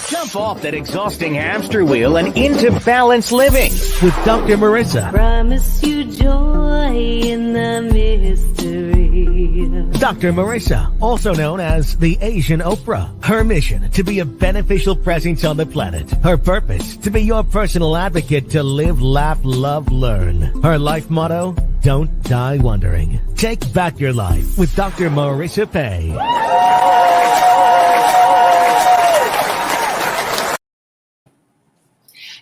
Jump off that exhausting hamster wheel and into balanced living with Dr. Marissa. Promise you joy in the mystery. Dr. Marissa, also known as the Asian Oprah. Her mission, to be a beneficial presence on the planet. Her purpose, to be your personal advocate to live, laugh, love, learn. Her life motto, don't die wondering. Take back your life with Dr. Marissa Pay.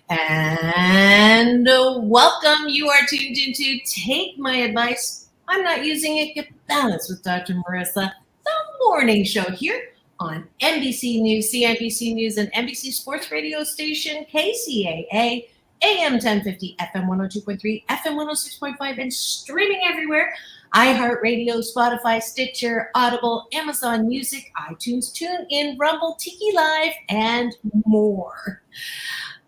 And welcome. You are tuned into Take My Advice. I'm not using it. Get Balance with Dr. Marissa, the morning show here on NBC News, CNBC News, and NBC Sports Radio station KCAA, AM 1050, FM 102.3, FM 106.5, and streaming everywhere. iHeartRadio, Spotify, Stitcher, Audible, Amazon Music, iTunes, TuneIn, Rumble, Tiki Live, and more.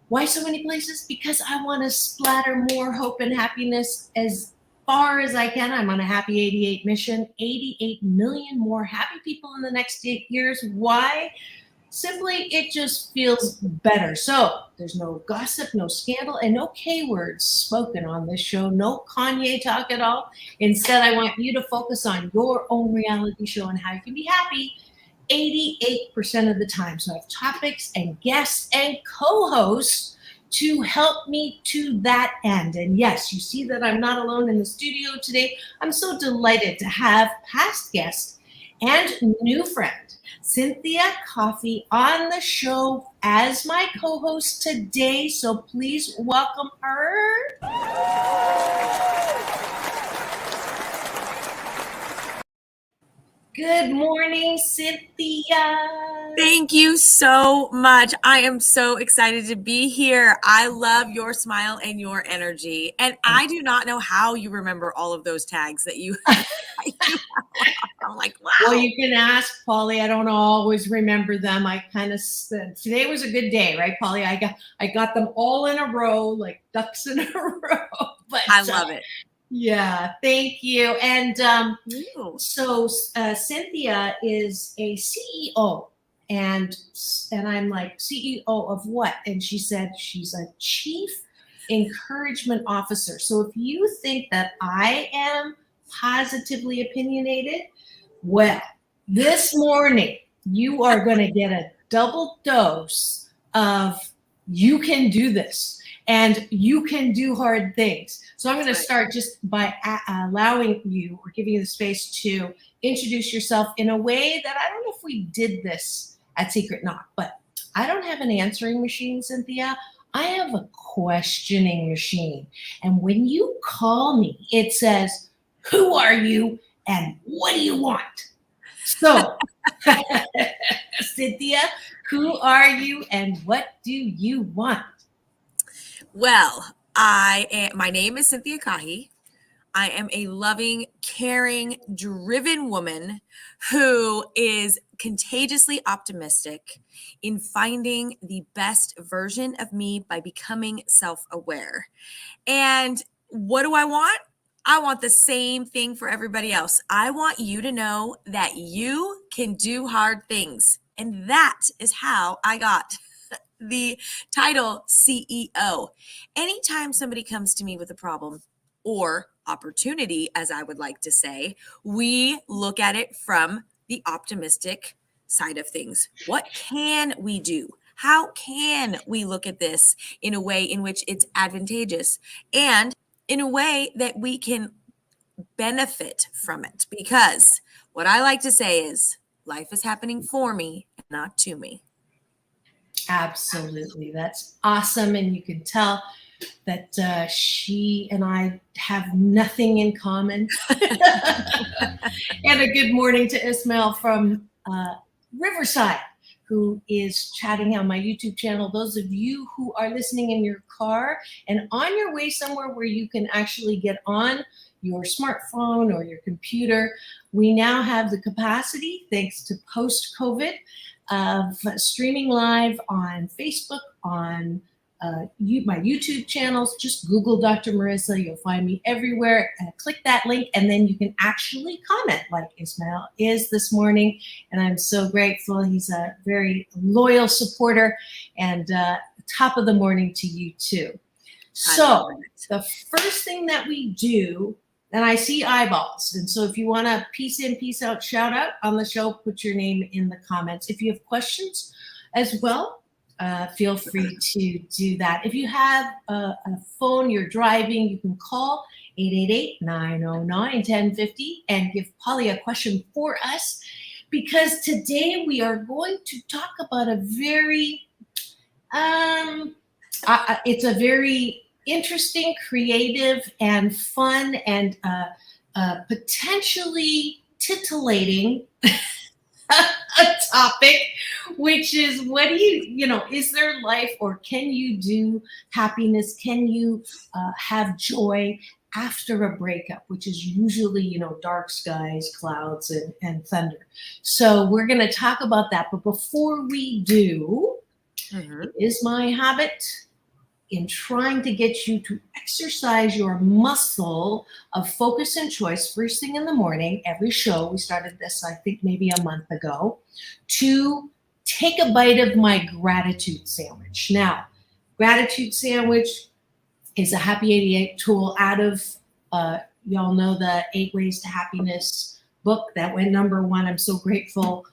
Why so many places? Because I want to splatter more hope and happiness as far as I can. I'm on a happy 88 mission, 88 million more happy people in the next 8 years. Why? Simply, it just feels better. So there's no gossip, no scandal, and no K words spoken on this show. No Kanye talk at all. Instead, I want you to focus on your own reality show and how you can be happy 88% of the time. So I have topics and guests and co-hosts to help me to that end. And yes, you see that I'm not alone in the studio today. I'm so delighted to have past guest and new friend, Cynthia Caughie, on the show as my co-host today. So please welcome her. Good morning, Cynthia. Thank you so much. I am so excited to be here. I love your smile and your energy. And I do not know how you remember all of those tags that you I'm like, wow. Well, you can ask Polly. I don't always remember them. I kind of said today was a good day, right, Polly? I got them all in a row, like ducks in a row. But I love it. Yeah, thank you. And so Cynthia is a CEO, and I'm like, CEO of what? And she said she's a chief encouragement officer. So if you think that I am positively opinionated, well, this morning you are going to get a double dose of you can do this. And you can do hard things. So I'm going to start just by allowing you or giving you the space to introduce yourself in a way that I don't know if we did this at Secret Knock, but I don't have an answering machine, Cynthia. I have a questioning machine. And when you call me, it says, who are you and what do you want? So, Cynthia, who are you and what do you want? Well, my name is Cynthia Caughie. I am a loving, caring, driven woman who is contagiously optimistic in finding the best version of me by becoming self-aware. And what do I want? I want the same thing for everybody else. I want you to know that you can do hard things. And that is how I got the title CEO. Anytime somebody comes to me with a problem or opportunity, as I would like to say, we look at it from the optimistic side of things. What can we do? How can we look at this in a way in which it's advantageous and in a way that we can benefit from it? Because what I like to say is life is happening for me, not to me. Absolutely. That's awesome. And you can tell that she and I have nothing in common. And a good morning to Ismail from Riverside, who is chatting on my YouTube channel. Those of you who are listening in your car and on your way somewhere where you can actually get on your smartphone or your computer, we now have the capacity, thanks to post-COVID, of streaming live on Facebook, on my YouTube channels. Just Google Dr. Marissa. You'll find me everywhere. Click that link, and then you can actually comment like Ismail is this morning. And I'm so grateful. He's a very loyal supporter, and top of the morning to you too. So the first thing that we do, and I see eyeballs. And so if you want to peace in, peace out, shout out on the show, put your name in the comments. If you have questions as well, feel free to do that. If you have a phone, you're driving, you can call 888-909-1050 and give Polly a question for us, because today we are going to talk about a very, it's a very interesting, creative, and fun, and potentially titillating a topic, which is, what do is there life, or can you do happiness? Can you have joy after a breakup, which is usually, dark skies, clouds, and thunder. So we're going to talk about that. But before we do, it is my habit in trying to get you to exercise your muscle of focus and choice first thing in the morning, every show, we started this, I think maybe a month ago, to take a bite of my gratitude sandwich. Now, gratitude sandwich is a Happy 88 tool out of, y'all know the 8 Ways to Happiness book that went #1. I'm so grateful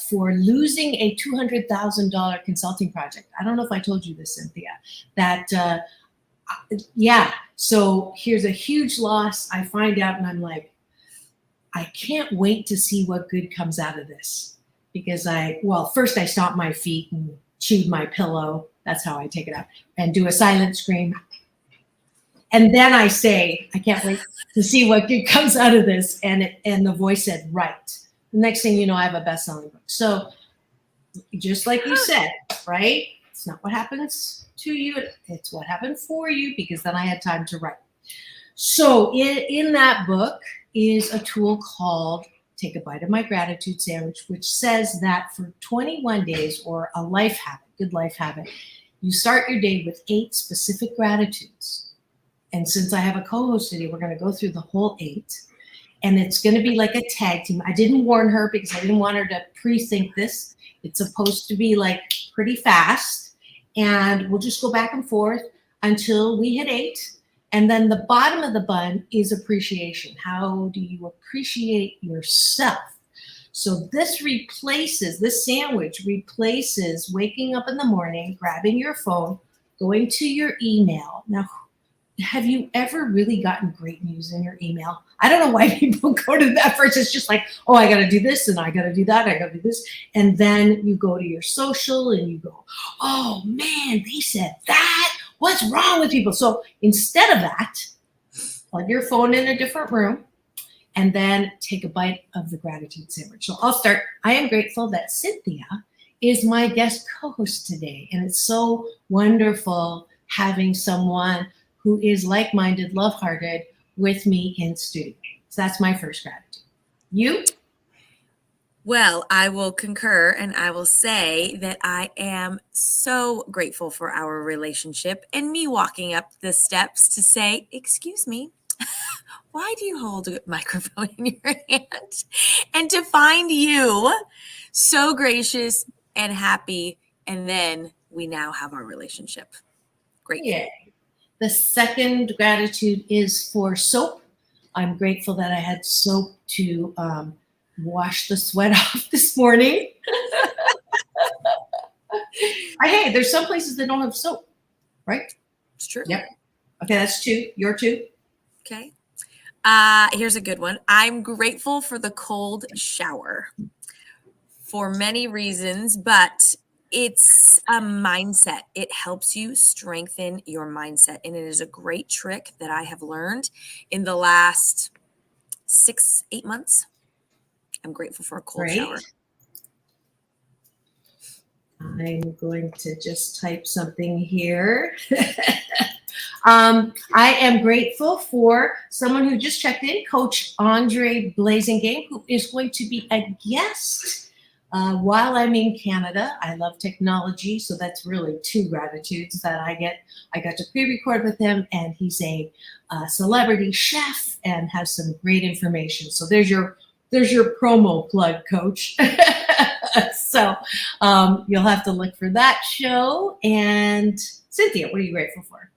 for losing a $200,000 consulting project. I don't know if I told you this, Cynthia, that, so here's a huge loss. I find out and I'm like, I can't wait to see what good comes out of this. Because first I stomped my feet and chewed my pillow. That's how I take it out, and do a silent scream. And then I say, I can't wait to see what good comes out of this. And the voice said, right. The next thing you know, I have a best-selling book. So just like you said, right? It's not what happens to you. It's what happened for you, because then I had time to write. So in that book is a tool called Take a Bite of My Gratitude Sandwich, which says that for 21 days, or a life habit, good life habit, you start your day with 8 specific gratitudes. And since I have a co-host today, we're going to go through the whole 8. And it's going to be like a tag team. I didn't warn her because I didn't want her to pre-think this. It's supposed to be like pretty fast. And we'll just go back and forth until we hit 8. And then the bottom of the bun is appreciation. How do you appreciate yourself? So this sandwich replaces waking up in the morning, grabbing your phone, going to your email. Now, have you ever really gotten great news in your email? I don't know why people go to that first. It's just like, oh, I got to do this and I got to do that. I got to do this. And then you go to your social and you go, oh man, they said that. What's wrong with people? So instead of that, plug your phone in a different room and then take a bite of the gratitude sandwich. So I'll start. I am grateful that Cynthia is my guest co-host today. And it's so wonderful having someone who is like-minded, love-hearted with me in studio. So that's my first gratitude. You? Well, I will concur, and I will say that I am so grateful for our relationship and me walking up the steps to say, excuse me, why do you hold a microphone in your hand? And to find you so gracious and happy, and then we now have our relationship. Grateful. Yeah. The second gratitude is for soap. I'm grateful that I had soap to wash the sweat off this morning. Hey, there's some places that don't have soap, right? It's true. Yep. Okay, that's 2. Your 2. Okay. Here's a good one. I'm grateful for the cold shower for many reasons, but it's a mindset. It helps you strengthen your mindset. And it is a great trick that I have learned in the last 6-8 months. I'm grateful for a cold shower. I'm going to just type something here. I am grateful for someone who just checked in, Coach Andre Blazingame, who is going to be a guest While I'm in Canada, I love technology, so that's really two gratitudes that I get. I got to pre-record with him, and he's a celebrity chef and has some great information. So there's your promo plug, Coach. So you'll have to look for that show. And Cynthia, what are you grateful for?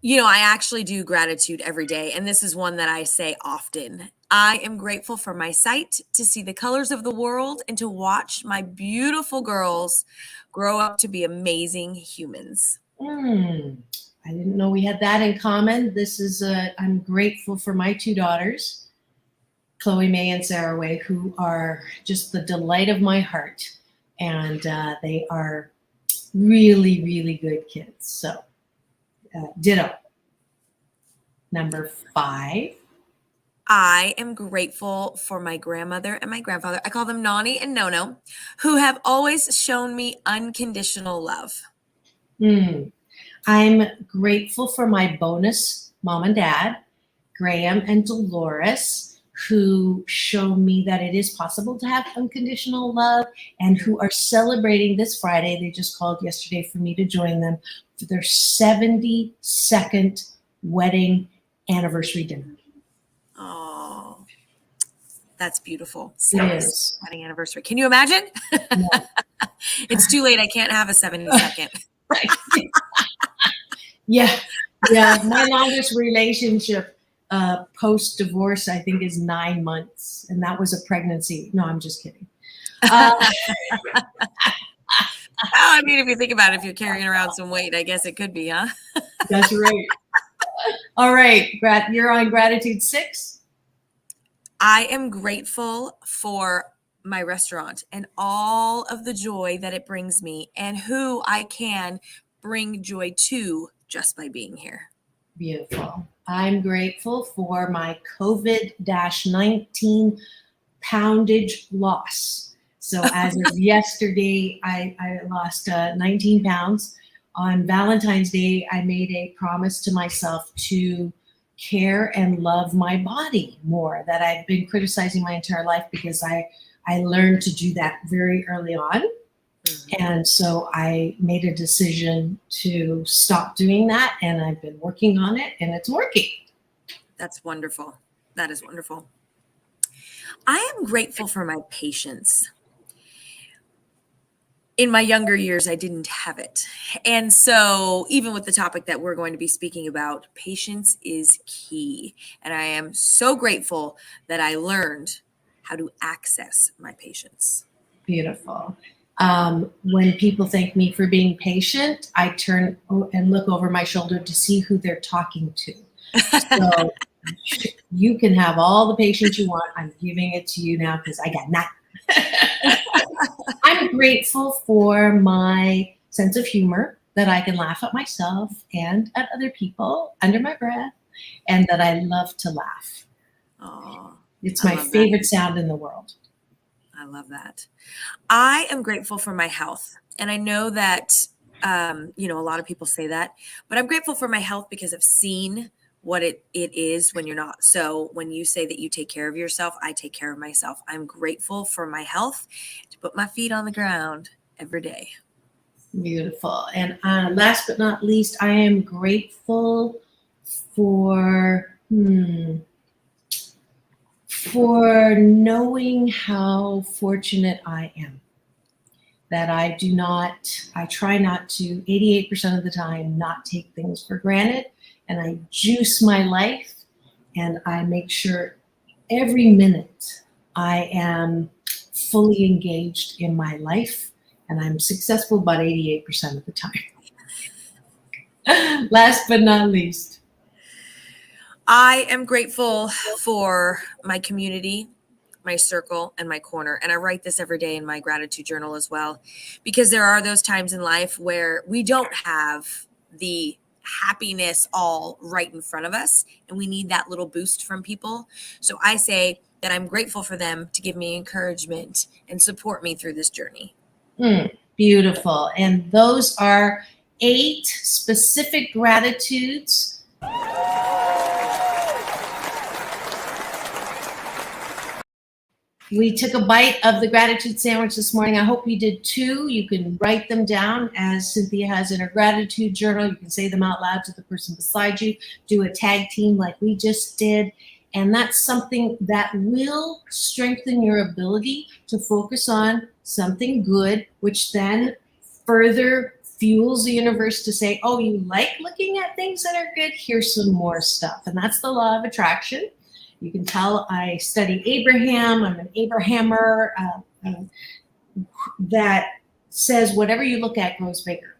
You know, I actually do gratitude every day, and this is one that I say often. I am grateful for my sight, to see the colors of the world, and to watch my beautiful girls grow up to be amazing humans. I didn't know we had that in common. I'm grateful for my two daughters, Chloe May and Sarah Way, who are just the delight of my heart. And they are really, really good kids. So ditto. Number 5. I am grateful for my grandmother and my grandfather. I call them Nani and Nono, who have always shown me unconditional love. I'm grateful for my bonus mom and dad, Graham and Dolores, who show me that it is possible to have unconditional love and who are celebrating this Friday. They just called yesterday for me to join them for their 72nd wedding anniversary dinner. Oh, that's beautiful. It is. Wedding anniversary. Can you imagine? No. It's too late. I can't have a 72nd. Right. Yeah. My longest relationship post-divorce, I think, is 9 months. And that was a pregnancy. No, I'm just kidding. I mean, if you think about it, if you're carrying around some weight, I guess it could be, huh? That's right. All right. You're on gratitude 6. I am grateful for my restaurant and all of the joy that it brings me and who I can bring joy to just by being here. Beautiful. I'm grateful for my COVID-19 poundage loss. So as of yesterday, I lost 19 pounds. On Valentine's Day, I made a promise to myself to care and love my body more, that I've been criticizing my entire life because I learned to do that very early on. Mm-hmm. And so I made a decision to stop doing that, and I've been working on it, and it's working. That's wonderful. That is wonderful. I am grateful for my patience. In my younger years, I didn't have it. And so even with the topic that we're going to be speaking about, patience is key. And I am so grateful that I learned how to access my patience. Beautiful. When people thank me for being patient, I turn and look over my shoulder to see who they're talking to. So you can have all the patience you want. I'm giving it to you now because I got nothing. I'm grateful for my sense of humor, that I can laugh at myself and at other people under my breath, and that I love to laugh. Oh, it's my favorite sound in the world. I love that. I am grateful for my health. And I know that, a lot of people say that, but I'm grateful for my health because I've seen what it is when you're not. So when you say that you take care of yourself, I take care of myself. I'm grateful for my health, to put my feet on the ground every day. Beautiful. And last but not least, I am grateful for knowing how fortunate I am. That I try not to, 88% of the time, not take things for granted. And I juice my life, and I make sure every minute I am fully engaged in my life, and I'm successful about 88% of the time. Last but not least, I am grateful for my community, my circle, and my corner. And I write this every day in my gratitude journal as well, because there are those times in life where we don't have the happiness all right in front of us, and we need that little boost from people. So I say that I'm grateful for them to give me encouragement and support me through this journey. Beautiful. And those are 8 specific gratitudes. We took a bite of the gratitude sandwich this morning. I hope you did too. You can write them down as Cynthia has in her gratitude journal. You can say them out loud to the person beside you. Do a tag team like we just did. And that's something that will strengthen your ability to focus on something good, which then further fuels the universe to say, oh, you like looking at things that are good? Here's some more stuff. And that's the law of attraction. You can tell I study Abraham. I'm an Abrahammer that says whatever you look at grows bigger.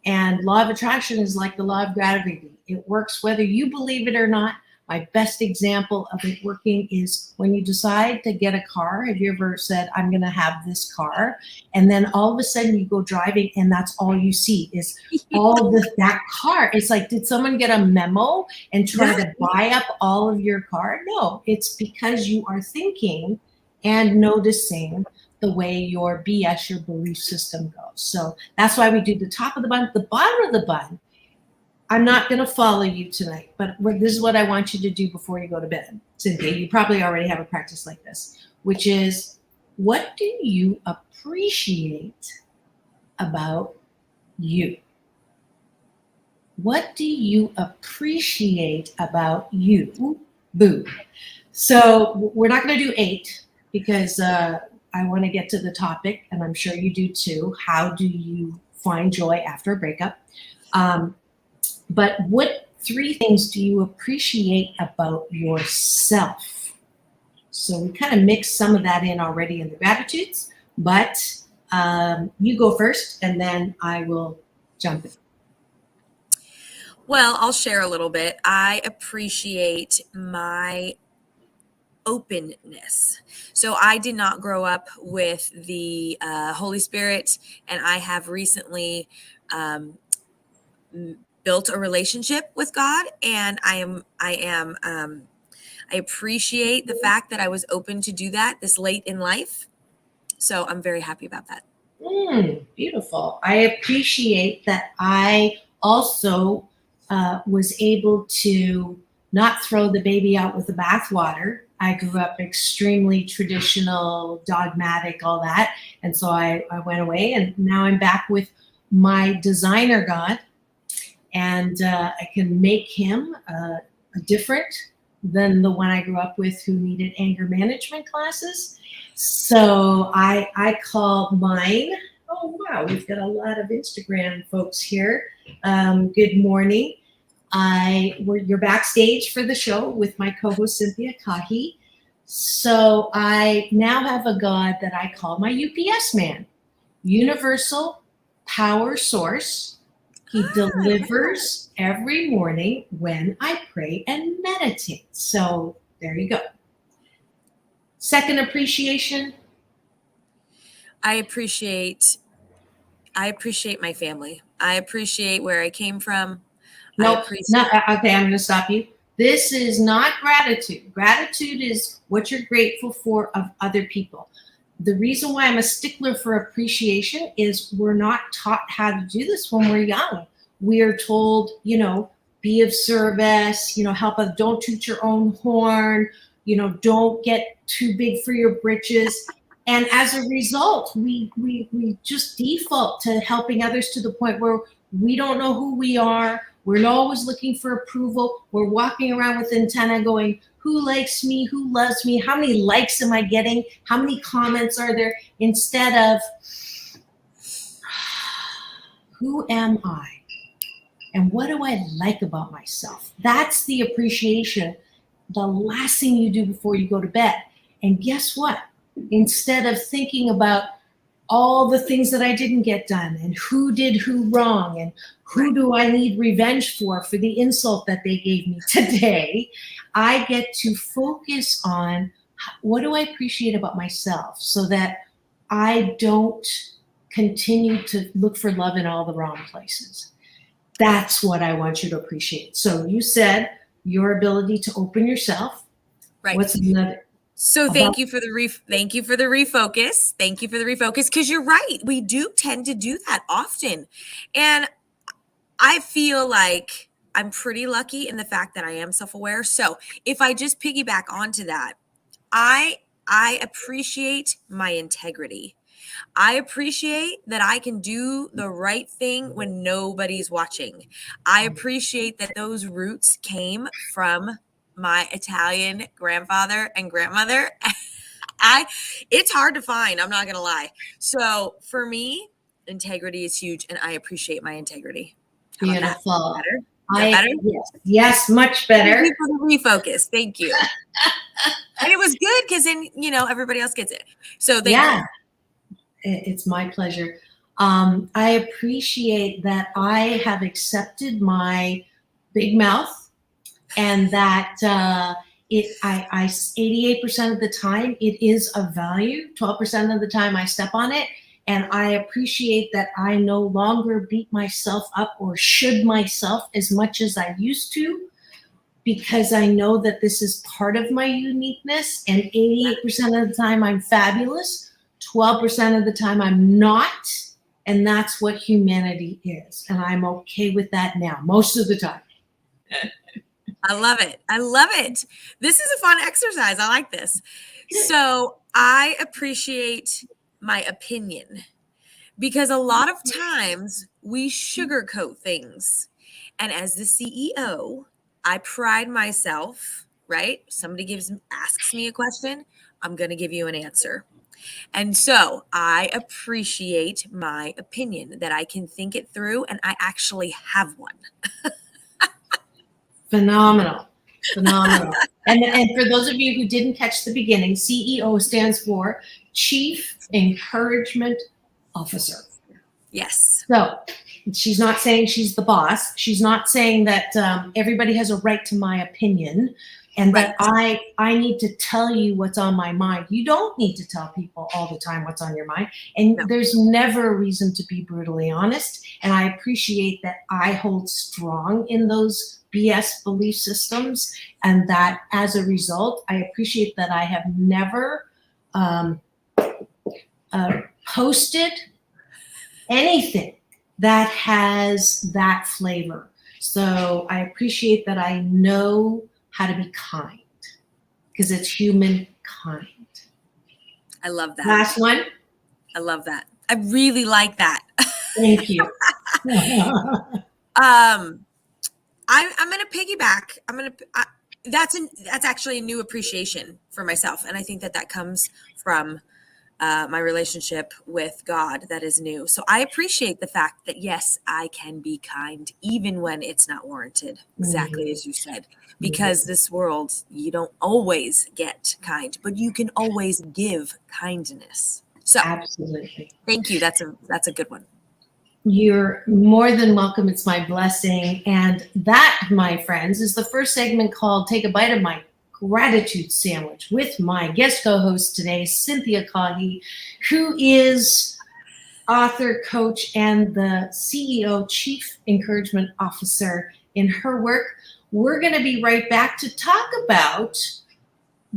And law of attraction is like the law of gravity. It works whether you believe it or not. My best example of it working is when you decide to get a car. Have you ever said, I'm going to have this car? And then all of a sudden you go driving and that's all you see is all that car. It's like, did someone get a memo and try to buy up all of your car? No, it's because you are thinking and noticing the way your BS, your belief system goes. So that's why we do the top of the bun, the bottom of the bun. I'm not going to follow you tonight, but this is what I want you to do before you go to bed. Cynthia, you probably already have a practice like this, which is, what do you appreciate about you? What do you appreciate about you? Boo. So we're not going to do 8 because I want to get to the topic, and I'm sure you do too. How do you find joy after a breakup? But what 3 things do you appreciate about yourself? So we kind of mixed some of that in already in the gratitudes, but you go first and then I will jump in. Well, I'll share a little bit. I appreciate my openness. So I did not grow up with the Holy Spirit, and I have recently built a relationship with God, and I appreciate the fact that I was open to do that this late in life. So I'm very happy about that. Beautiful. I appreciate that I also was able to not throw the baby out with the bathwater. I grew up extremely traditional, dogmatic, all that. And so I went away, and now I'm back with my designer God. And I can make him different than the one I grew up with who needed anger management classes. So I call mine, oh, wow, we've got a lot of Instagram folks here. Good morning. You're backstage for the show with my co-host Cynthia Caughie. So I now have a God that I call my UPS man, Universal Power Source. He delivers every morning when I pray and meditate. So there you go. Second appreciation. I appreciate my family. I appreciate where I came from. No, okay, I'm going to stop you. This is not gratitude. Gratitude is what you're grateful for of other people. The reason why I'm a stickler for appreciation is we're not taught how to do this when we're young. We are told, be of service, help us, don't toot your own horn, don't get too big for your britches. And as a result, we just default to helping others to the point where we don't know who we are. We're always looking for approval. We're walking around with antenna going, who likes me? Who loves me? How many likes am I getting? How many comments are there? Instead of, who am I? And what do I like about myself? That's the appreciation. The last thing you do before you go to bed. And guess what? Instead of thinking about all the things that I didn't get done and who did who wrong and who do I need revenge for the insult that they gave me today, I get to focus on what do I appreciate about myself so that I don't continue to look for love in all the wrong places. That's what I want you to appreciate. So you said your ability to open yourself. Right. What's another? So thank you for the refocus. Thank you for the refocus, because you're right. We do tend to do that often. And I feel like I'm pretty lucky in the fact that I am self-aware. So if I just piggyback onto that, I I appreciate my integrity. I appreciate that I can do the right thing when nobody's watching. I appreciate that those roots came from my Italian grandfather and grandmother. It's hard to find, I'm not going to lie. So for me, integrity is huge, and I appreciate my integrity. How about that? Beautiful. Better? Is that better? Yes, much better. Thank you for the refocus. Thank you. And it was good because then, everybody else gets it. So thank you. It's my pleasure. I appreciate that I have accepted my big mouth, and that 88% of the time it is of value. 12% of the time I step on it, and I appreciate that I no longer beat myself up or should myself as much as I used to, because I know that this is part of my uniqueness. And 88% of the time I'm fabulous. 12% of the time I'm not, and that's what humanity is. And I'm okay with that now, most of the time. I love it. I love it. This is a fun exercise. I like this. So I appreciate my opinion, because a lot of times we sugarcoat things. And as the CEO, I pride myself, right? Somebody asks me a question, I'm going to give you an answer. And so I appreciate my opinion, that I can think it through, and I actually have one. Phenomenal. And for those of you who didn't catch the beginning, CEO stands for Chief Encouragement Officer. Yes. So she's not saying she's the boss. She's not saying that everybody has a right to my opinion, and that I need to tell you what's on my mind. You don't need to tell people all the time what's on your mind. And there's never a reason to be brutally honest. And I appreciate that I hold strong in those BS belief systems, and that as a result, I appreciate that I have never posted anything that has that flavor. So I appreciate that I know how to be kind, because it's humankind. I love that. Last one. I love that. I really like that. Thank you. I'm going to piggyback. That's actually a new appreciation for myself. And I think that comes from my relationship with God that is new. So I appreciate the fact that, yes, I can be kind even when it's not warranted, exactly as you said, because this world, you don't always get kind, but you can always give kindness. So absolutely. Thank you. That's a good one. You're more than welcome. It's my blessing. And that, my friends, is the first segment called Take a Bite of My Gratitude Sandwich, with my guest co-host today, Cynthia Caughie, who is author, coach, and the CEO, Chief Encouragement Officer in her work. We're going to be right back to talk about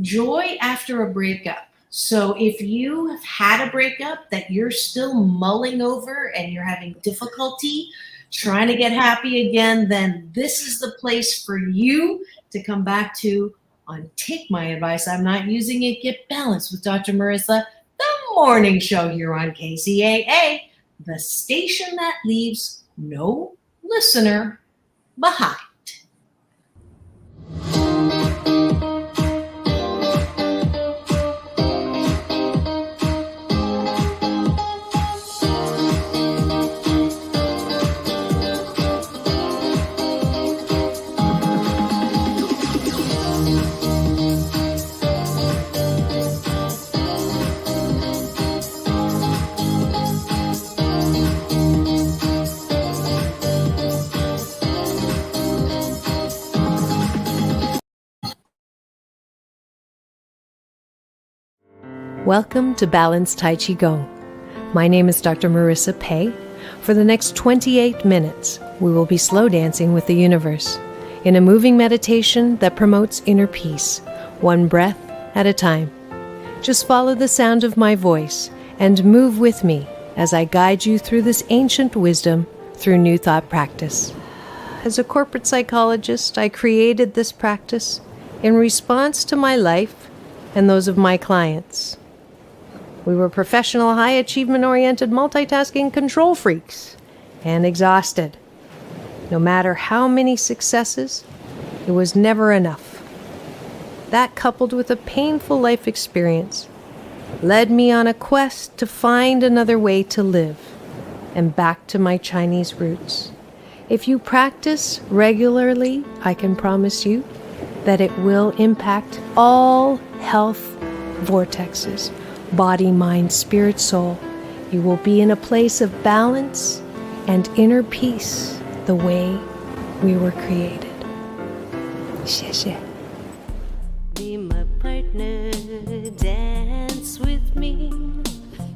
joy after a breakup. So if you have had a breakup that you're still mulling over and you're having difficulty trying to get happy again, then this is the place for you to come back to on Take My Advice, I'm Not Using It, Get Balanced with Dr. Marissa, the morning show here on KCAA, the station that leaves no listener behind. Welcome to Balanced Tai Chi Gong. My name is Dr. Marissa Pei. For the next 28 minutes, we will be slow dancing with the universe in a moving meditation that promotes inner peace, one breath at a time. Just follow the sound of my voice and move with me as I guide you through this ancient wisdom through New Thought practice. As a corporate psychologist, I created this practice in response to my life and those of my clients. We were professional, high achievement-oriented, multitasking control freaks, and exhausted. No matter how many successes, it was never enough. That, coupled with a painful life experience, led me on a quest to find another way to live, and back to my Chinese roots. If you practice regularly, I can promise you that it will impact all health vortexes, body, mind, spirit, soul. You will be in a place of balance and inner peace the way we were created. 谢谢. Be my partner, dance with me,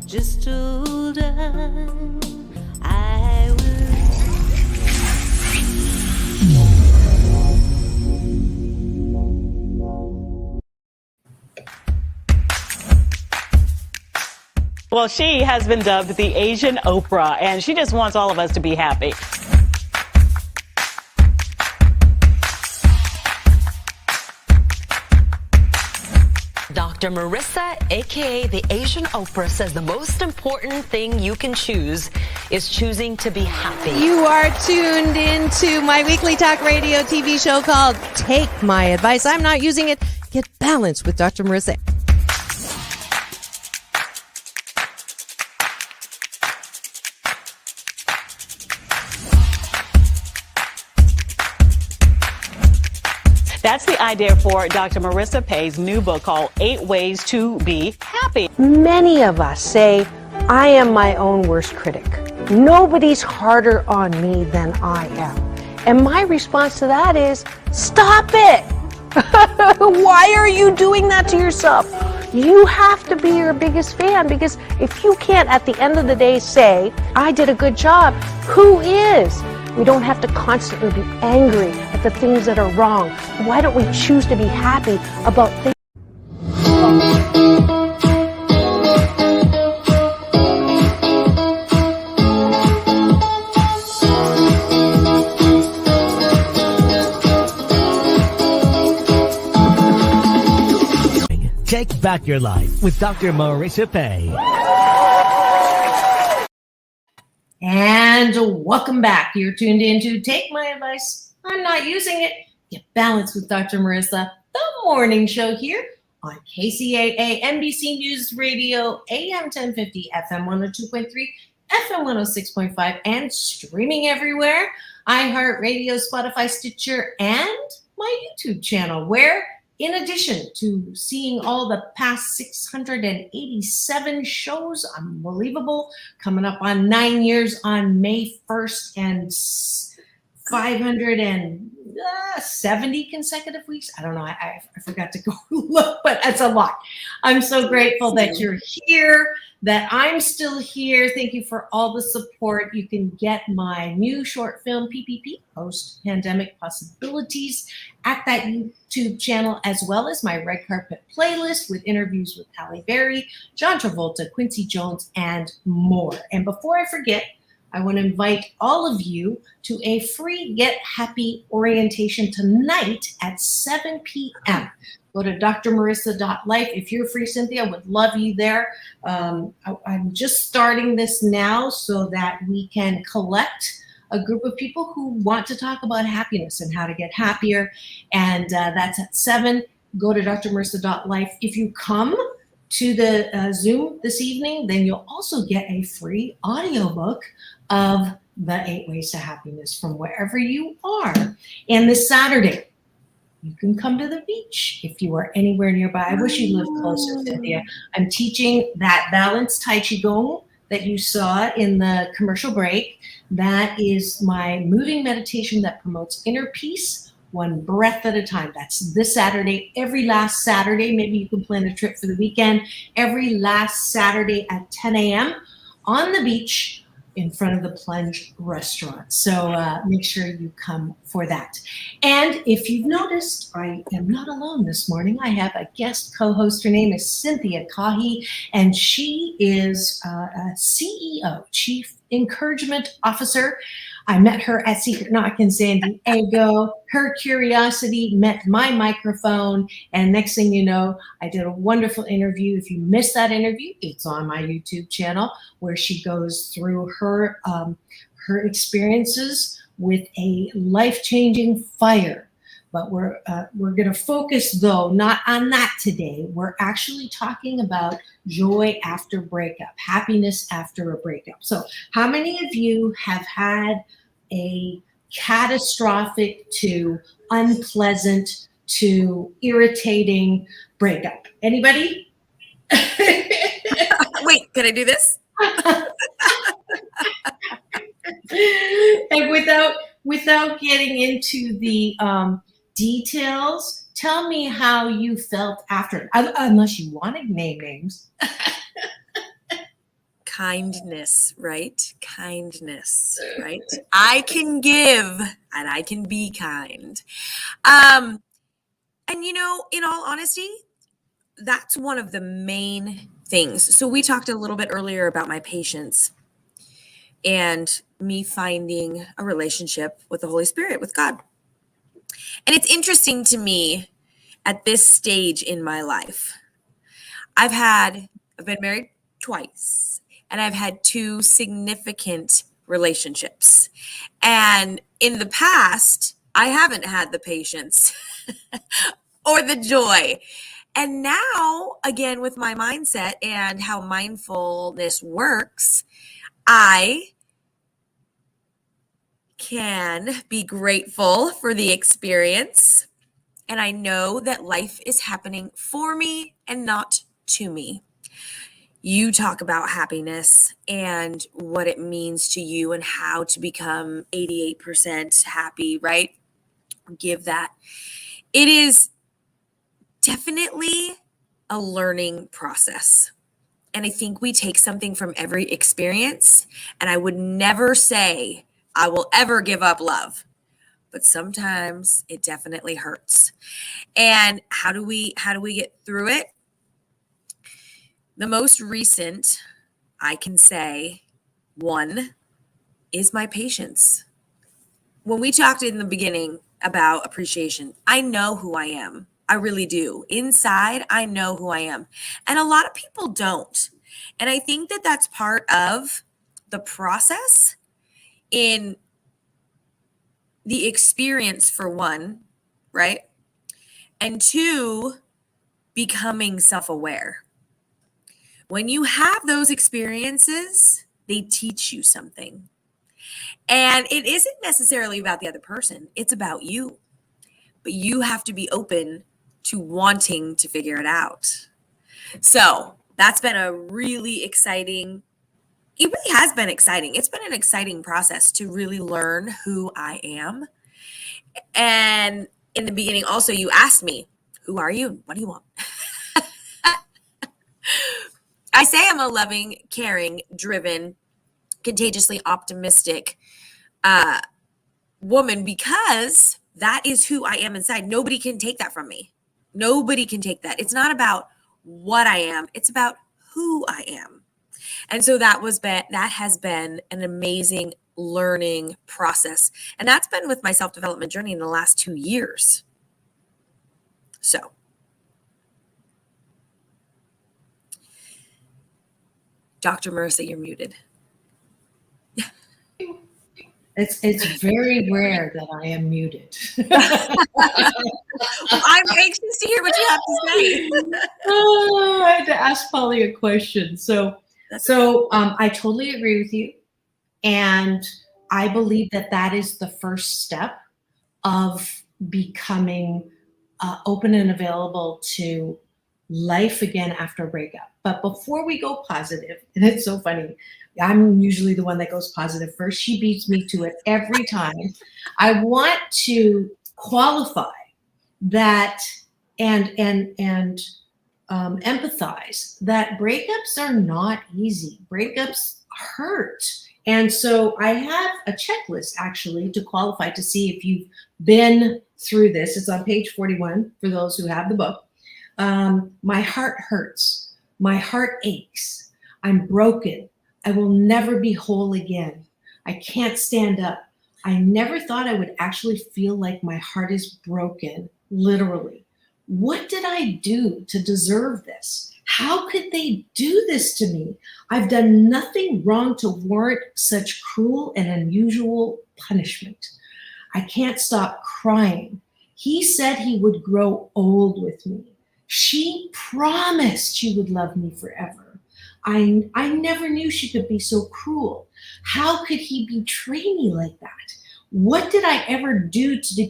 just hold on, I will. Well, she has been dubbed the Asian Oprah, and she just wants all of us to be happy. Dr. Marissa, aka the Asian Oprah, says the most important thing you can choose is choosing to be happy. You are tuned into my weekly talk radio TV show called Take My Advice. I'm not using it. Get balanced with Dr. Marissa. That's the idea for Dr. Marissa Pay's new book called 8 Ways to Be Happy. Many of us say, I am my own worst critic. Nobody's harder on me than I am. And my response to that is, stop it! Why are you doing that to yourself? You have to be your biggest fan, because if you can't at the end of the day say, I did a good job, who is? We don't have to constantly be angry at the things that are wrong. Why don't we choose to be happy about things? Take back your life with Dr. Marissa Pay. And welcome back. You're tuned in to Take My Advice. I'm not using it. Get balanced with Dr. Marissa, the morning show here on KCAA, NBC News Radio, AM 1050, FM 102.3, FM 106.5, and streaming everywhere. iHeartRadio, Spotify, Stitcher, and my YouTube channel, where in addition to seeing all the past 687 shows, unbelievable, coming up on 9 years on May 1st, and 570 consecutive weeks. I don't know. I forgot to go look, but that's a lot. I'm so grateful that you're here, that I'm still here. Thank you for all the support. You can get my new short film, PPP, Post-Pandemic Possibilities, at that YouTube channel, as well as my red carpet playlist with interviews with Halle Berry, John Travolta, Quincy Jones, and more. And before I forget, I want to invite all of you to a free Get Happy orientation tonight at 7 p.m. Go to drmarissa.life. If you're free, Cynthia, I would love you there. I'm just starting this now so that we can collect a group of people who want to talk about happiness and how to get happier. And that's at 7. Go to drmarissa.life. If you come to the Zoom this evening, then you'll also get a free audiobook of the 8 Ways to Happiness from wherever you are. And this Saturday, you can come to the beach if you are anywhere nearby. I wish you lived closer, Cynthia. I'm teaching that balanced Tai Chi Gong that you saw in the commercial break. That is my moving meditation that promotes inner peace, one breath at a time. That's this Saturday, every last Saturday. Maybe you can plan a trip for the weekend. Every last Saturday at 10 a.m. on the beach in front of the Plunge restaurant. So make sure you come for that. And if you've noticed, I am not alone this morning. I have a guest co-host. Her name is Cynthia Caughie, and she is a CEO, Chief Encouragement Officer. I met her at Secret Knock in San Diego. Her curiosity met my microphone. And next thing you know, I did a wonderful interview. If you missed that interview, it's on my YouTube channel, where she goes through her experiences with a life-changing fire. But we're going to focus, though, not on that today. We're actually talking about joy after breakup, happiness after a breakup. So how many of you have had a catastrophic to unpleasant to irritating breakup? Anybody? Wait, can I do this? And without getting into the details, tell me how you felt after, unless you want to name names. Kindness, right? Kindness, right? I can give and I can be kind. And you know, in all honesty, that's one of the main things. So we talked a little bit earlier about my patience and me finding a relationship with the Holy Spirit, with God. And it's interesting to me at this stage in my life. I've been married twice, and I've had 2 significant relationships. And in the past, I haven't had the patience or the joy. And now, again, with my mindset and how mindfulness works, I can be grateful for the experience. And I know that life is happening for me and not to me. You talk about happiness and what it means to you and how to become 88% happy, right? Give that. It is definitely a learning process. And I think we take something from every experience. And I would never say I will ever give up love, but sometimes it definitely hurts. And how do we get through it? The most recent, I can say, one is my patience. When we talked in the beginning about appreciation, I know who I am. I really do. Inside, I know who I am. And a lot of people don't. And I think that that's part of the process in the experience, for one, right? And 2, becoming self-aware. When you have those experiences, they teach you something. And it isn't necessarily about the other person. It's about you. But you have to be open to wanting to figure it out. So that's been a really exciting, it really has been exciting. It's been an exciting process to really learn who I am. And in the beginning, also, you asked me, who are you? What do you want? I say I'm a loving, caring, driven, contagiously optimistic woman, because that is who I am inside. Nobody can take that from me. Nobody can take that. It's not about what I am. It's about who I am. And so that has been an amazing learning process. And that's been with my self-development journey in the last 2 years. So Dr. Marissa, you're muted. It's very rare that I am muted. I'm anxious to hear what you have to say. Oh, I had to ask Polly a question. So I totally agree with you. And I believe that is the first step of becoming open and available to life again after a breakup. But before we go positive, and it's so funny, I'm usually the one that goes positive first. She beats me to it every time. I want to qualify that and empathize that breakups are not easy. Breakups hurt. And so I have a checklist actually to qualify to see if you've been through this. It's on page 41 for those who have the book. My heart hurts. My heart aches. I'm broken. I will never be whole again. I can't stand up. I never thought I would actually feel like my heart is broken, literally. What did I do to deserve this? How could they do this to me? I've done nothing wrong to warrant such cruel and unusual punishment. I can't stop crying. He said he would grow old with me. She promised she would love me forever. I never knew she could be so cruel. How could he betray me like that? What did I ever do to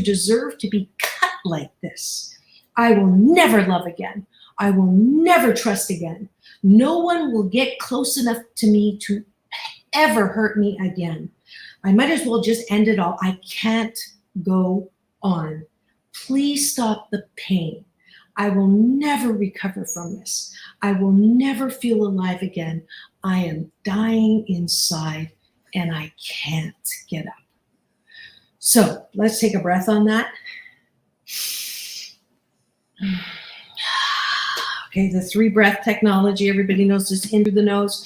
deserve to be cut like this? I will never love again. I will never trust again. No one will get close enough to me to ever hurt me again. I might as well just end it all. I can't go on. Please stop the pain. I will never recover from this. I will never feel alive again. I am dying inside and I can't get up. So let's take a breath on that. Okay, the 3-breath technology, everybody knows, just in through the nose.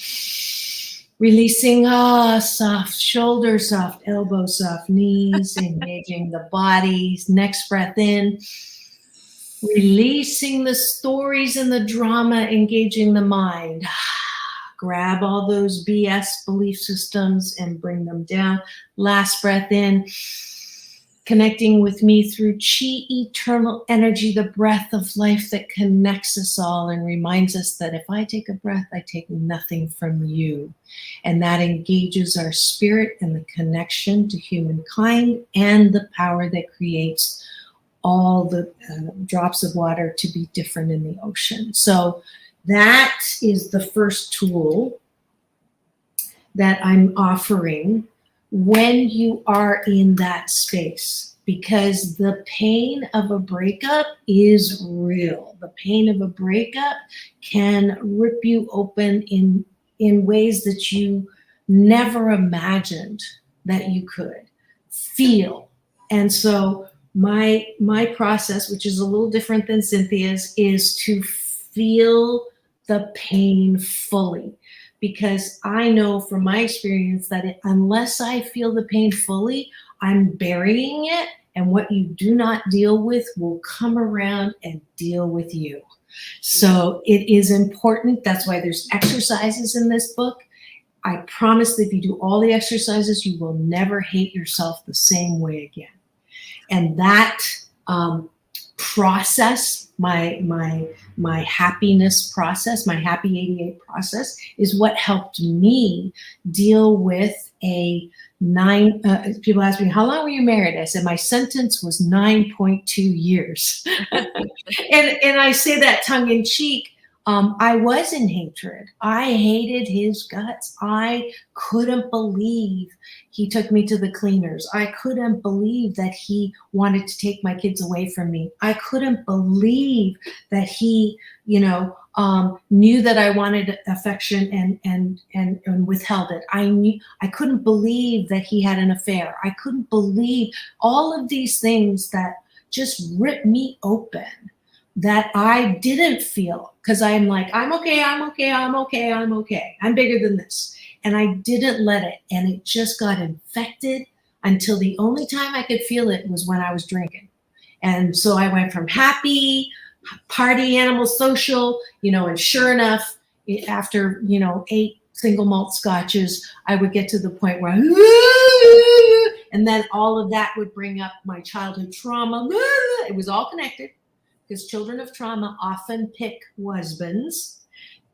Releasing, soft, shoulder soft, elbow soft, knees, engaging the body. Next breath in. Releasing the stories and the drama, engaging the mind. Grab all those BS belief systems and bring them down. Last breath in. Connecting with me through chi, eternal energy, the breath of life that connects us all and reminds us that if I take a breath, I take nothing from you. And that engages our spirit and the connection to humankind and the power that creates all the drops of water to be different in the ocean. So that is the first tool that I'm offering when you are in that space, because the pain of a breakup is real. The pain of a breakup can rip you open in ways that you never imagined that you could feel. And so my process, which is a little different than Cynthia's, is to feel the pain fully. Because I know from my experience that unless I feel the pain fully, I'm burying it, and what you do not deal with will come around and deal with you. So it is important. That's why there's exercises in this book. I promise that if you do all the exercises, you will never hate yourself the same way again. And that process, my happiness process, my Happy 88 process, is what helped me deal with people ask me, how long were you married? I said, my sentence was 9.2 years. and I say that tongue in cheek. I was in hatred. I hated his guts. I couldn't believe he took me to the cleaners. I couldn't believe that he wanted to take my kids away from me. I couldn't believe that he, knew that I wanted affection and withheld it. I couldn't believe that he had an affair. I couldn't believe all of these things that just ripped me open, that I didn't feel, because I'm like, I'm okay. I'm bigger than this. And I didn't let it. And it just got infected until the only time I could feel it was when I was drinking. And so I went from happy, party animal, social, and sure enough, after, 8 single malt scotches, I would get to the point where, and then all of that would bring up my childhood trauma. It was all connected, because children of trauma often pick husbands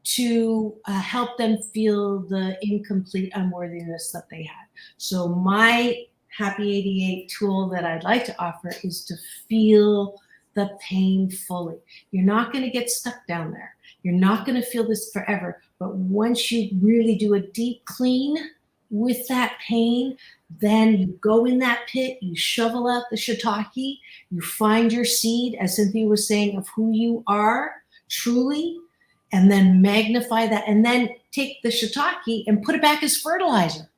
to help them feel the incomplete unworthiness that they had. So my Happy 88 tool that I'd like to offer is to feel the pain fully. You're not going to get stuck down there. You're not going to feel this forever. But once you really do a deep clean with that pain, then you go in that pit, you shovel out the shiitake, you find your seed, as Cynthia was saying, of who you are truly, and then magnify that, and then take the shiitake and put it back as fertilizer.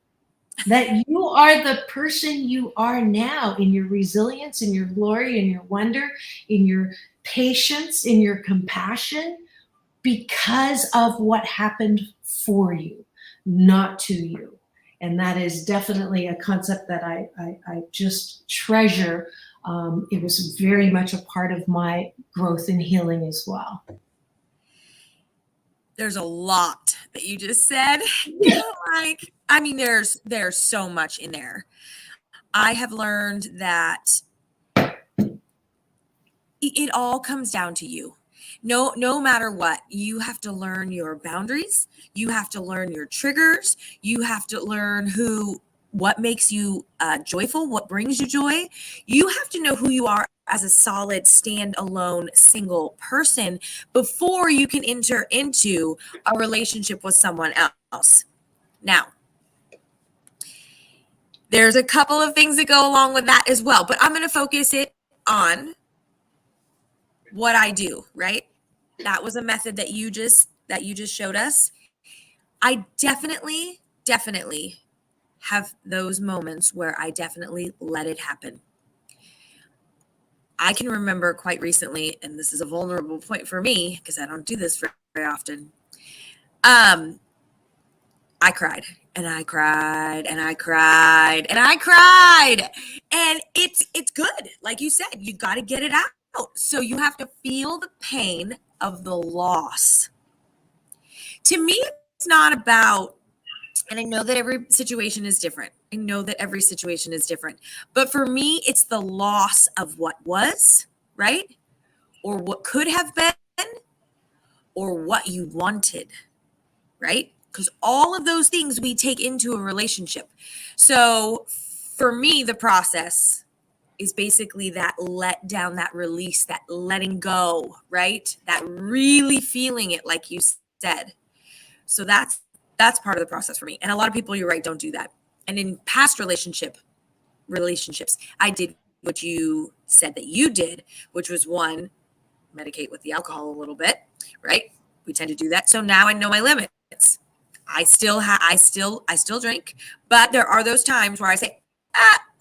That you are the person you are now, in your resilience, in your glory, in your wonder, in your patience, in your compassion, because of what happened for you, not to you. And that is definitely a concept that I just treasure. It was very much a part of my growth and healing as well. There's a lot that you just said. There's so much in there. I have learned that it all comes down to you. No matter what, you have to learn your boundaries. You have to learn your triggers. You have to learn what makes you joyful, what brings you joy. You have to know who you are as a solid, standalone, single person before you can enter into a relationship with someone else. Now, there's a couple of things that go along with that as well, but I'm going to focus it on what I do, right? That was a method that you just showed us. I definitely have those moments where I definitely let it happen. I can remember quite recently, and this is a vulnerable point for me because I don't do this very often. I cried and I cried and I cried and I cried. And it's good. Like you said, you got to get it out. So you have to feel the pain of the loss. To me, it's not about, and I know that every situation is different. But for me, it's the loss of what was, right? Or what could have been, or what you wanted, right? Because all of those things we take into a relationship. So for me, the process is basically that let down, that release, that letting go, right? That really feeling it, like you said. So that's part of the process for me. And a lot of people, you're right, don't do that. And in past relationships, I did what you said that you did, which was one, medicate with the alcohol a little bit, right? We tend to do that. So now I know my limits. I still drink, but there are those times where I say,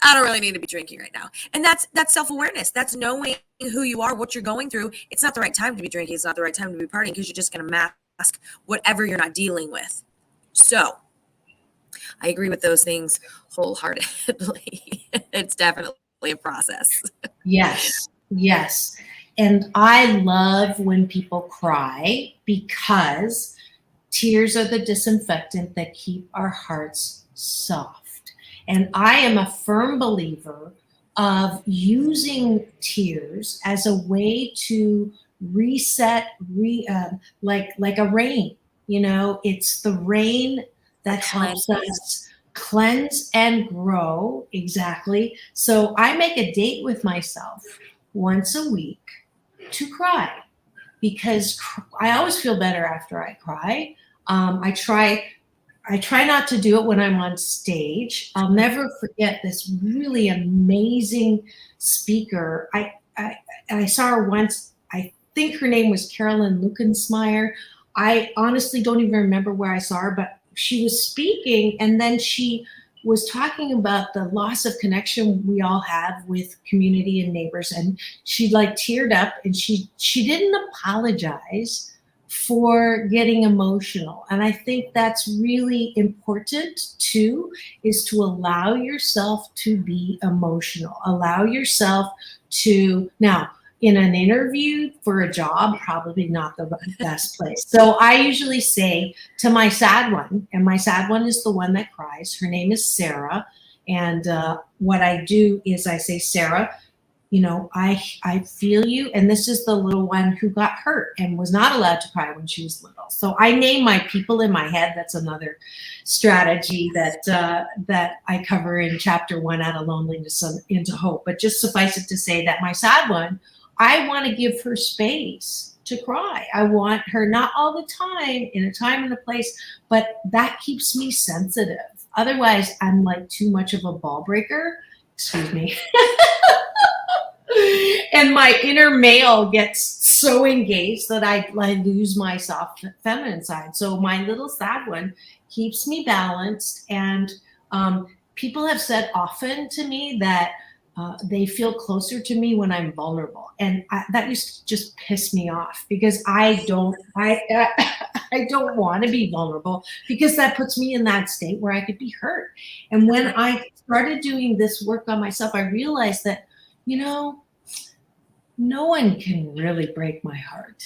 I don't really need to be drinking right now. And that's self-awareness. That's knowing who you are, what you're going through. It's not the right time to be drinking. It's not the right time to be partying because you're just going to mask whatever you're not dealing with. So I agree with those things wholeheartedly. It's definitely a process. Yes. And I love when people cry because tears are the disinfectant that keep our hearts soft. And I am a firm believer of using tears as a way to reset, like a rain. You know, it's the rain that helps us cleanse and grow. Exactly. So I make a date with myself once a week to cry because I always feel better after I cry. I try not to do it when I'm on stage. I'll never forget this really amazing speaker. I saw her once. I think her name was Carolyn Lukensmeyer. I honestly don't even remember where I saw her, but she was speaking and then she was talking about the loss of connection we all have with community and neighbors. And she like teared up and she didn't apologize for getting emotional. And I think that's really important too, is to allow yourself to be emotional, allow yourself to, now in an interview for a job, probably not the best place. So I usually say to my sad one, and my sad one is the one that cries, her name is Sarah. And what I do is I say, Sarah, you know, I feel you. And this is the little one who got hurt and was not allowed to cry when she was little. So I name my people in my head. That's another strategy that I cover in chapter 1, Out of Loneliness into Hope. But just suffice it to say that my sad one, I want to give her space to cry. I want her not all the time, in a time and a place, but that keeps me sensitive. Otherwise, I'm like too much of a ball breaker. Excuse me. And my inner male gets so engaged that I lose my soft feminine side. So my little sad one keeps me balanced. And people have said often to me that they feel closer to me when I'm vulnerable, and that used to just piss me off because I don't want to be vulnerable because that puts me in that state where I could be hurt. And when I started doing this work on myself, I realized that, no one can really break my heart.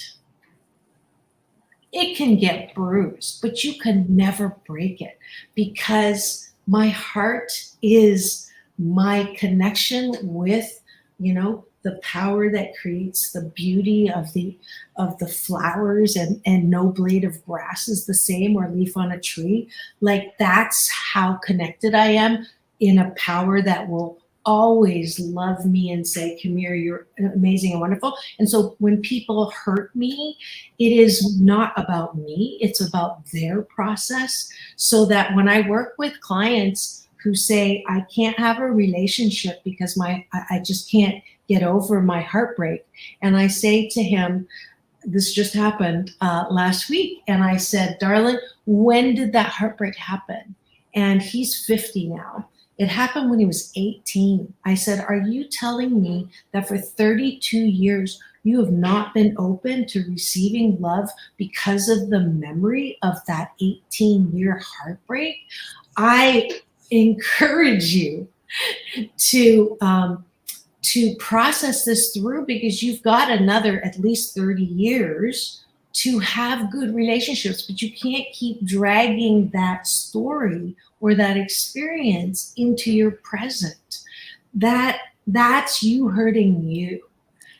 It can get bruised, but you can never break it because my heart is my connection with, the power that creates the beauty of the flowers, and no blade of grass is the same or leaf on a tree. Like, that's how connected I am in a power that will always love me and say, come here, you're amazing and wonderful. And so when people hurt me, it is not about me, it's about their process. So that when I work with clients who say, I can't have a relationship because I just can't get over my heartbreak. And I say to him, this just happened last week. And I said, darling, when did that heartbreak happen? And he's 50 now. It happened when he was 18. I said, are you telling me that for 32 years, you have not been open to receiving love because of the memory of that 18-year heartbreak? I encourage you to process this through, because you've got another at least 30 years to have good relationships, but you can't keep dragging that story or that experience into your present. That's you hurting you.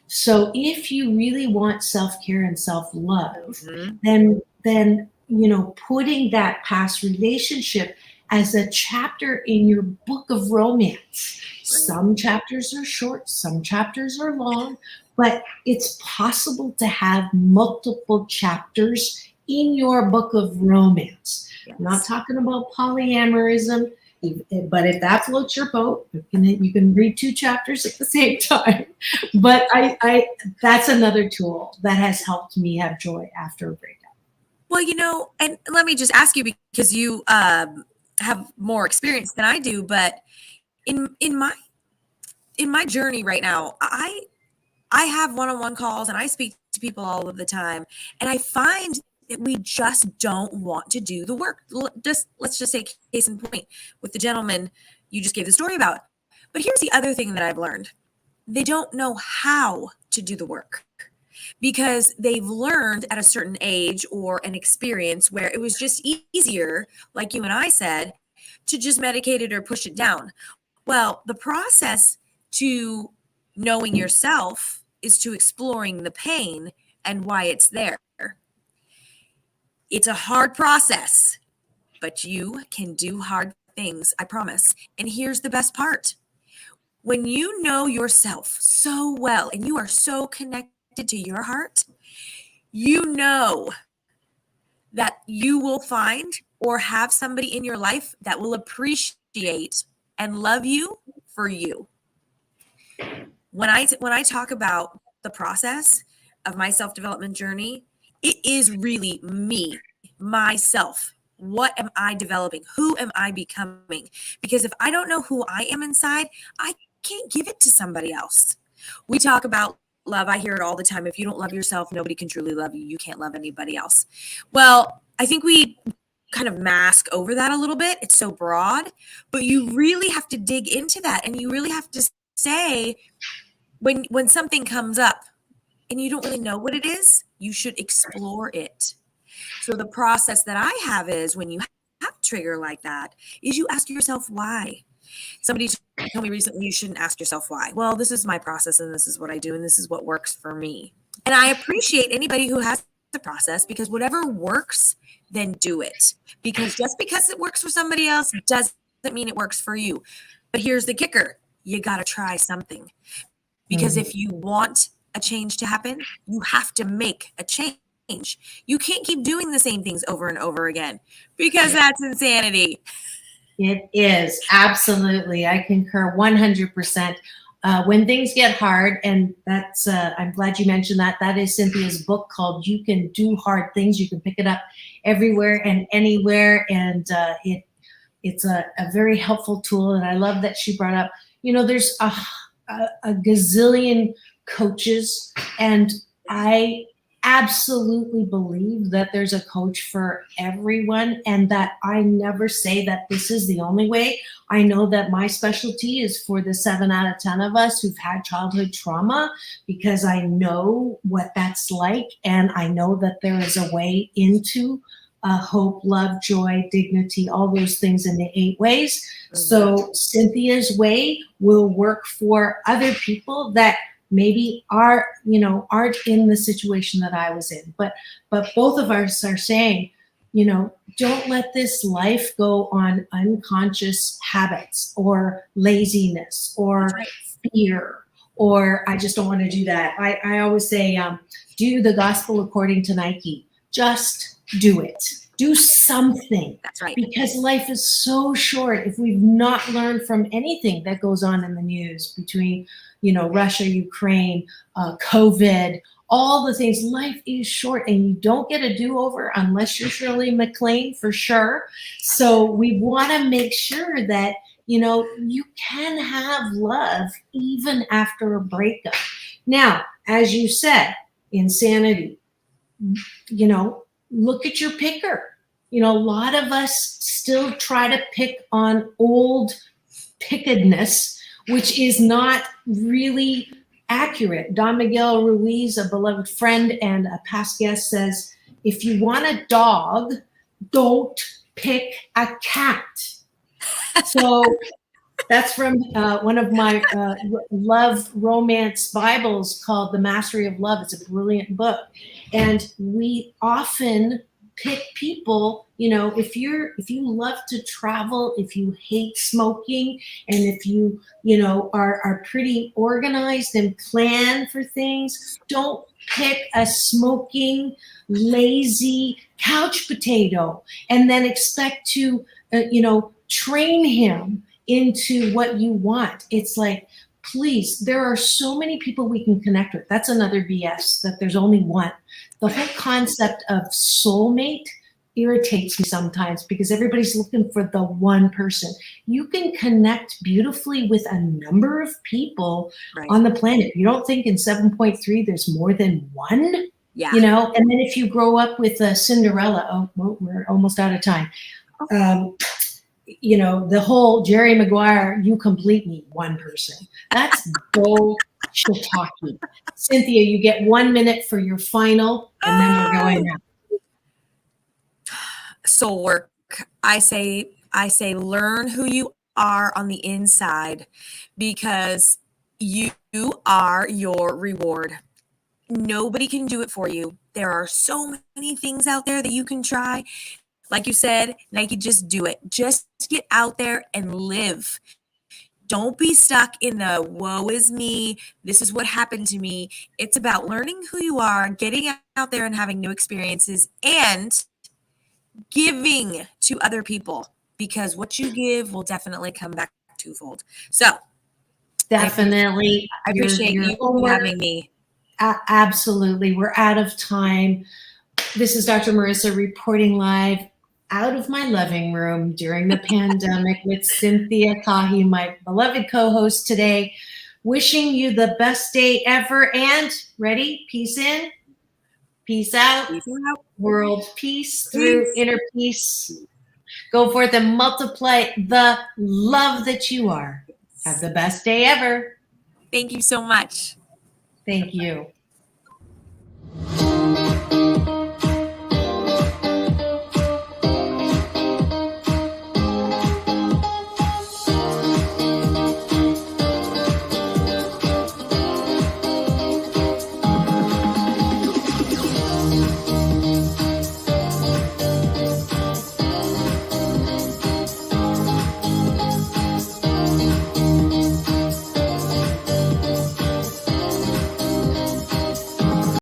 So if you really want self-care and self-love, then putting that past relationship as a chapter in your book of romance. Some chapters are short, some chapters are long, but it's possible to have multiple chapters in your book of romance. Yes. I'm not talking about polyamorism, but if that floats your boat, you can read 2 chapters at the same time. But I that's another tool that has helped me have joy after a breakup. Well, and let me just ask you, because you have more experience than I do, but in my journey right now, I have one-on-one calls and I speak to people all of the time, and I find that we just don't want to do the work. Let's just say case in point with the gentleman you just gave the story about. But here's the other thing that I've learned. They don't know how to do the work because they've learned at a certain age or an experience where it was just easier, like you and I said, to just medicate it or push it down. Well, the process to knowing yourself is to exploring the pain and why it's there. It's a hard process, but you can do hard things, I promise. And here's the best part. When you know yourself so well and you are so connected to your heart, you know that you will find or have somebody in your life that will appreciate and love you for you. When I talk about the process of my self-development journey, it is really me, myself. What am I developing? Who am I becoming? Because if I don't know who I am inside, I can't give it to somebody else. We talk about love. I hear it all the time. If you don't love yourself, nobody can truly love you. You can't love anybody else. Well, I think we kind of mask over that a little bit. It's so broad, but you really have to dig into that. And you really have to say, when something comes up and you don't really know what it is, you should explore it. So the process that I have is, when you have a trigger like that, is you ask yourself why. Somebody told me recently, you shouldn't ask yourself why. Well, this is my process and this is what I do and this is what works for me. And I appreciate anybody who has the process, because whatever works, then do it. Because just because it works for somebody else doesn't mean it works for you. But here's the kicker. You got to try something. Because if you want a change to happen, you have to make a change. You can't keep doing the same things over and over again, because that's insanity. It is. Absolutely. I concur 100%. When things get hard, and that's, I'm glad you mentioned that. That is Cynthia's book called You Can Do Hard Things. You can pick it up everywhere and anywhere. And it's a very helpful tool. And I love that she brought up, there's a gazillion coaches, and I absolutely believe that there's a coach for everyone, and that I never say that this is the only way. I know that my specialty is for the 7 out of 10 of us who've had childhood trauma, because I know what that's like, and I know that there is a way into hope, love, joy, dignity, all those things in the 8 ways. So Cynthia's way will work for other people that maybe aren't in the situation that I was in. But both of us are saying, don't let this life go on unconscious habits or laziness or fear, or I just don't want to do that. I always say, do the gospel according to Nike. Just do it. Do something. That's right. Because life is so short. If we've not learned from anything that goes on in the news between, Russia, Ukraine, COVID, all the things, life is short, and you don't get a do-over unless you're Shirley MacLaine, for sure. So we want to make sure that, you can have love even after a breakup. Now, as you said, insanity, look at your picker. A lot of us still try to pick on old pickedness, which is not really accurate. Don Miguel Ruiz, a beloved friend and a past guest, says, if you want a dog, don't pick a cat. So that's from one of my love romance Bibles called The Mastery of Love. It's a brilliant book. And we often pick people, if you love to travel, if you hate smoking, and if you, are pretty organized and plan for things, don't pick a smoking, lazy couch potato and then expect to, train him into what you want. It's like, please, there are so many people we can connect with. That's another BS, that there's only one. The whole concept of soulmate irritates me sometimes, because everybody's looking for the one person. You can connect beautifully with a number of people on the planet. You don't think in 7.3 there's more than one? Yeah. And then if you grow up with a Cinderella, we're almost out of time. The whole Jerry Maguire, you complete me, one person. That's bullshit. Cynthia, you get 1 minute for your final, and then we're going out. Soul work. I say learn who you are on the inside, because you are your reward. Nobody can do it for you. There are so many things out there that you can try. Like you said, Nike, just do it. Just get out there and live. Don't be stuck in the woe is me. This is what happened to me. It's about learning who you are, getting out there and having new experiences, and giving to other people, because what you give will definitely come back twofold. So definitely. I appreciate you having me. Absolutely. We're out of time. This is Dr. Marissa reporting live out of my living room during the pandemic with Cynthia Caughie, my beloved co-host today, wishing you the best day ever. And ready? Peace in, peace out, world peace through inner peace. Go forth and multiply the love that you are. Have the best day ever. Thank you so much. Thank you.